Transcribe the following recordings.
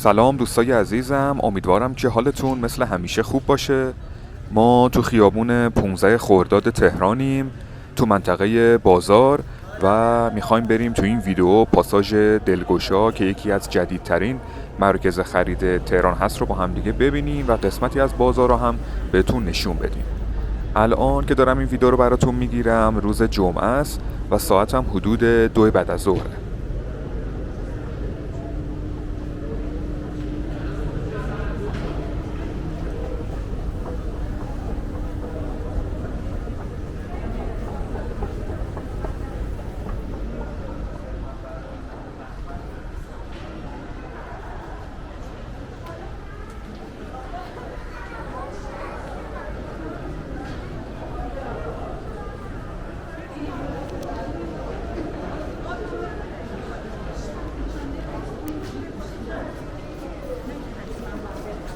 سلام دوستای عزیزم، امیدوارم که حالتون مثل همیشه خوب باشه. ما تو خیابون 15 خرداد تهرانیم، تو منطقه بازار و میخوایم بریم تو این ویدیو پاساژ دلگشا که یکی از جدیدترین مراکز خرید تهران هست رو با هم دیگه ببینیم و قسمتی از بازار رو هم بهتون نشون بدیم. الان که دارم این ویدیو رو براتون میگیرم روز جمعه است و ساعتم حدود 2 بعد از ظهره.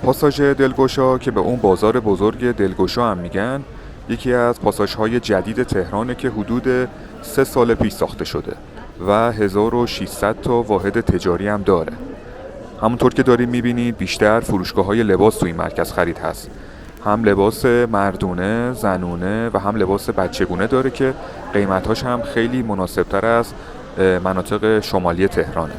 پاساژ دلگشا که به اون بازار بزرگ دلگشا هم میگن، یکی از پاساژهای جدید تهرانه که حدود 3 سال پیش ساخته شده و 1600 تا واحد تجاری هم داره. همونطور که داریم میبینید بیشتر فروشگاه‌های لباس تو این مرکز خرید هست. هم لباس مردونه، زنونه و هم لباس بچگونه داره که قیمتاش هم خیلی مناسبتر از مناطق شمالی تهرانه.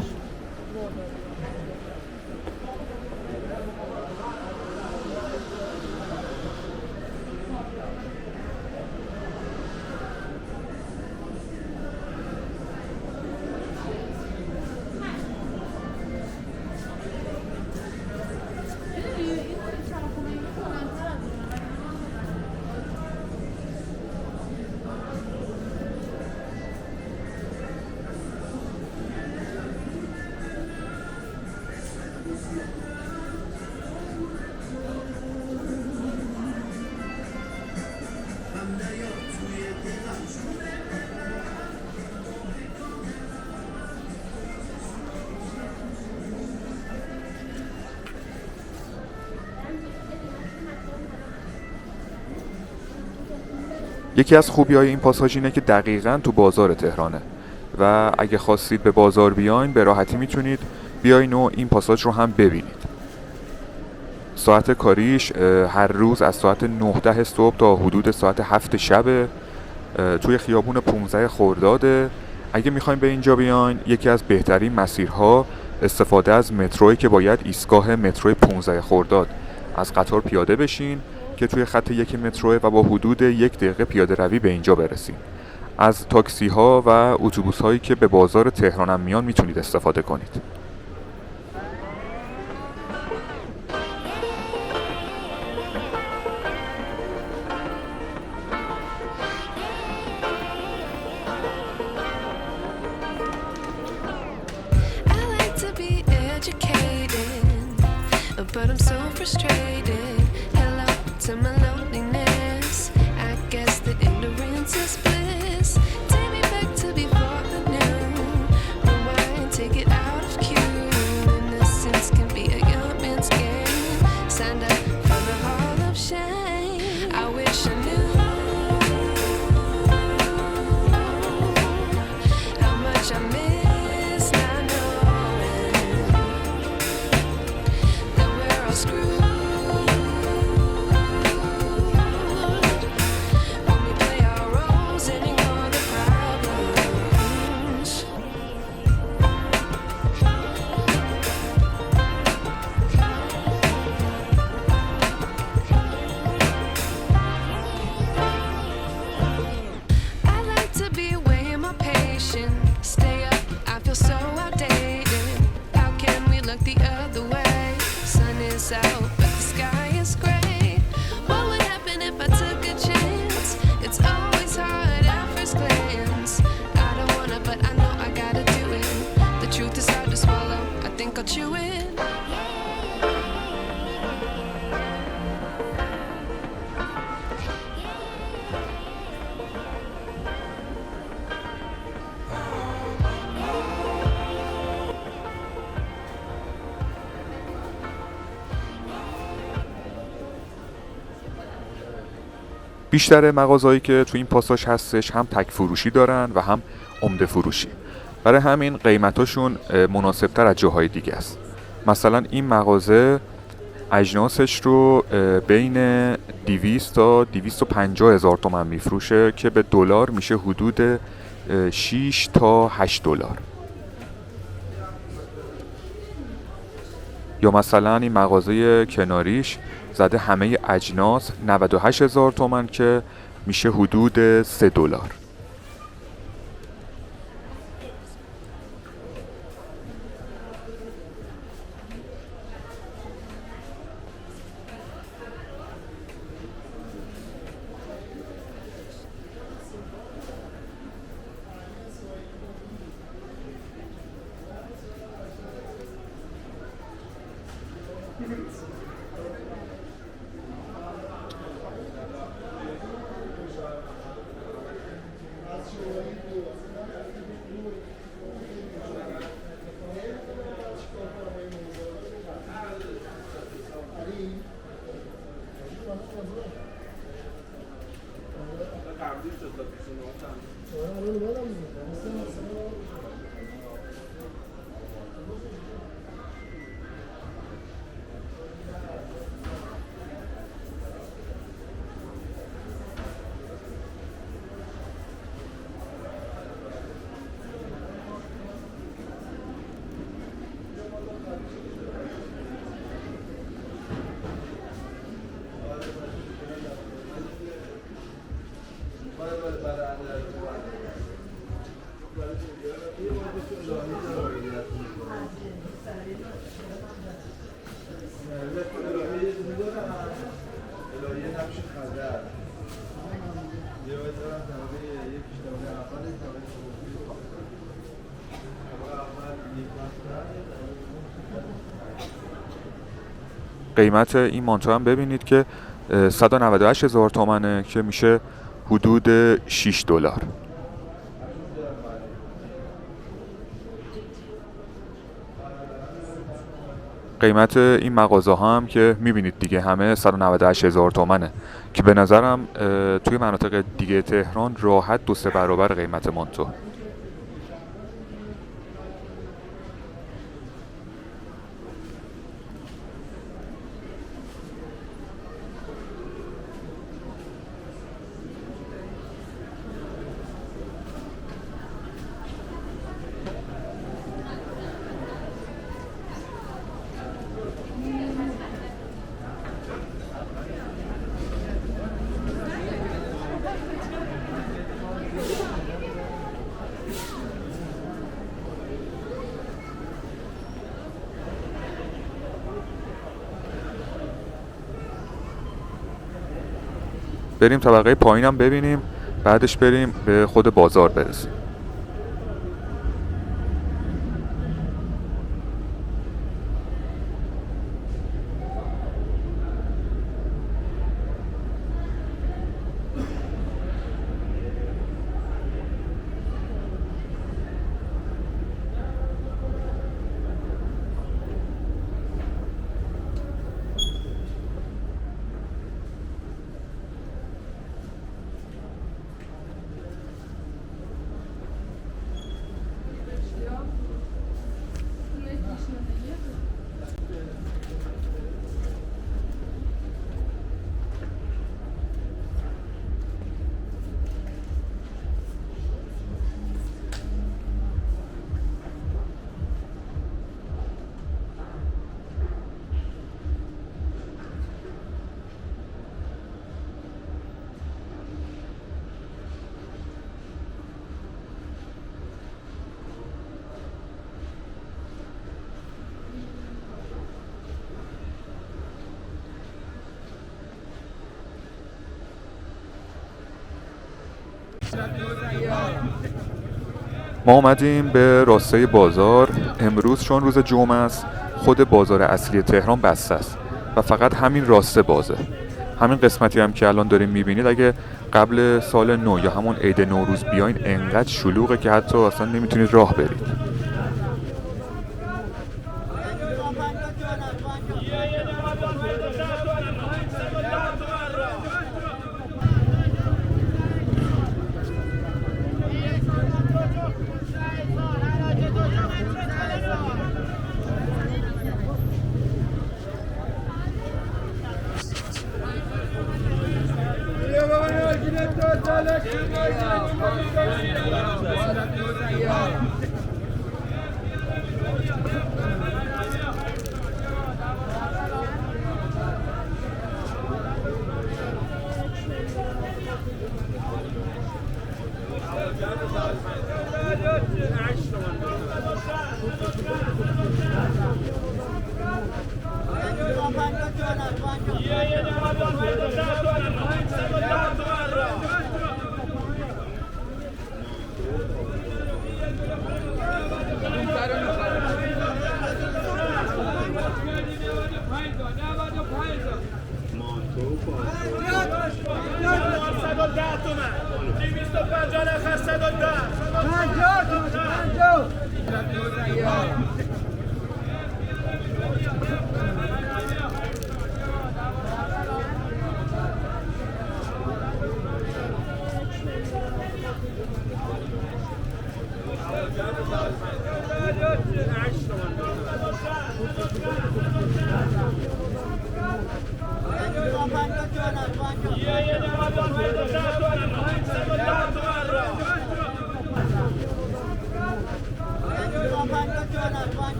یکی از خوبی‌های این پاساژ اینه که دقیقاً تو بازار تهرانه و اگه خواستید به بازار بیاین به راحتی میتونید بیاین و این پاساژ رو هم ببینید. ساعت کاریش هر روز از ساعت 9 صبح تا حدود ساعت 7 شب توی خیابون 15 خرداده. اگه میخواین به اینجا بیاین، یکی از بهترین مسیرها استفاده از متروی که باید ایستگاه مترو 15 خرداد از قطار پیاده بشین که توی خط 1 مترو و با حدود 1 دقیقه پیاده روی به اینجا برسین. از تاکسی ها و اتوبوس هایی که به بازار تهران هم میان میتونید استفاده کنید. But I'm so frustrated. Hello to my loneliness. I guess that ignorance is bliss. Take me back to before the noon. Rewind, take it out of cue. Innocence can be a young man's game. Signed up for the hall of shame. I wish I knew how much I miss not knowing that we're all screwed. When we play our roles and ignore the problems. I like to be away in my patience. Stay up, I feel so outdated. How can we look the other way? Sun is out, but the sky is gray. What would happen if I took a chance? It's always hard at first glance. I don't wanna, but I know I gotta do it. The truth is hard to swallow, I think I'll chew it. بیشتر مغازهایی که تو این پاساژ هستش هم تک فروشی دارن و هم عمده فروشی. برای همین قیمتاشون مناسبتر از جاهای دیگه است. مثلا این مغازه اجناسش رو بین 200 تا 250 هزار تومن میفروشه که به دلار میشه حدود 6 تا 8 دلار. یا مثلا این مغازه کناریش زده همه اجناس 98 هزار تومن که میشه حدود 3 دلار. قیمت این مانتو هم ببینید که 198 هزار تومنه که میشه حدود 6 دلار. قیمت این مغازه ها هم که میبینید دیگه همه 198 هزار تومنه که به نظرم توی مناطق دیگه تهران راحت 2-3 برابر قیمت مانتو. بریم طبقه پایینم ببینیم، بعدش بریم به خود بازار برسیم. ما اومدیم به راستای بازار. امروز چون روز جمعه است خود بازار اصلی تهران بسته است و فقط همین راسته بازه. همین قسمتی هم که الان داریم میبینید اگه قبل سال نو یا همون عید نوروز بیاین انقدر شلوغه که حتی اصلا نمیتونید راه برید.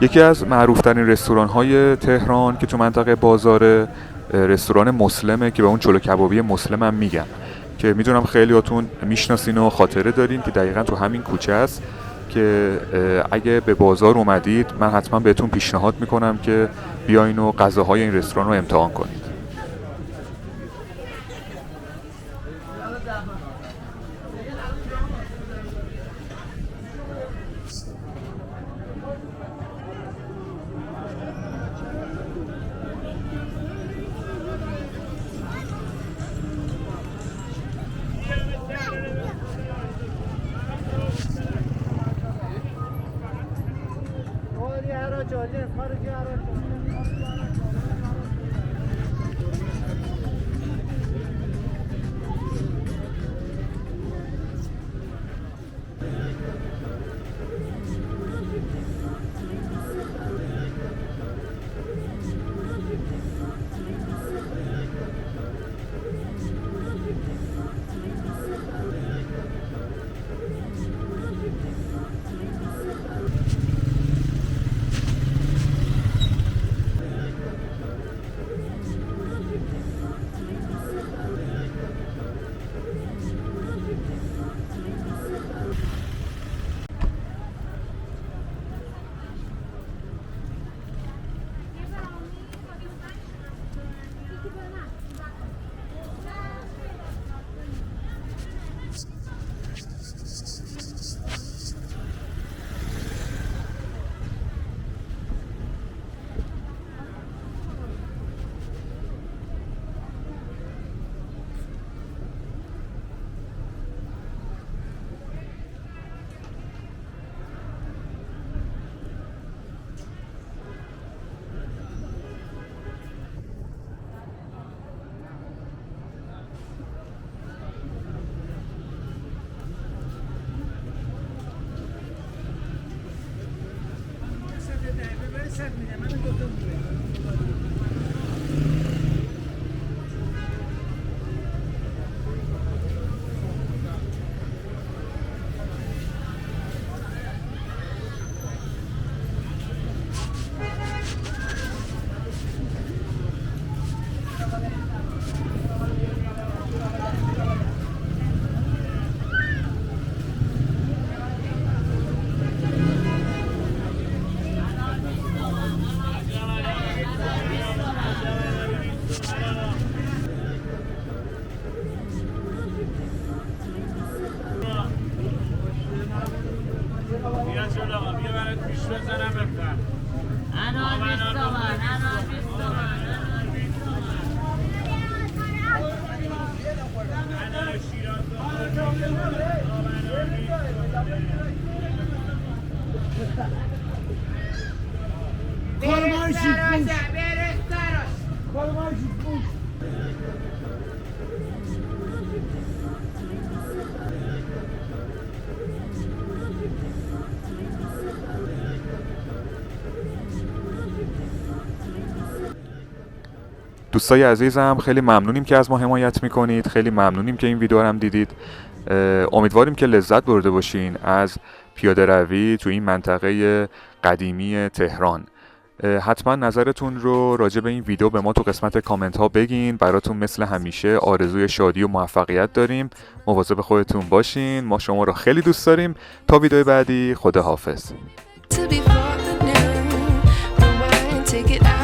یکی از معروفترین رستوران‌های تهران که تو منطقه بازار، رستوران مسلمه که به اون چلو کبابی مسلم هم میگن، که میدونم خیلیاتون میشناسین و خاطره دارین که دقیقاً تو همین کوچه است که اگه به بازار اومدید من حتما بهتون پیشنهاد میکنم که بیاین و غذاهای این رستوران رو امتحان کنید. دوستای عزیزم، خیلی ممنونیم که از ما حمایت میکنید، خیلی ممنونیم که این ویدیو رو هم دیدید. امیدواریم که لذت برده باشین از پیاده روی تو این منطقه قدیمی تهران. حتما نظرتون رو راجع به این ویدیو به ما تو قسمت کامنت ها بگین. براتون مثل همیشه آرزوی شادی و موفقیت داریم. مواظب خودتون باشین. ما شما رو خیلی دوست داریم. تا ویدیو بعدی، خدا حافظ. To be falling now, rewind, take it out.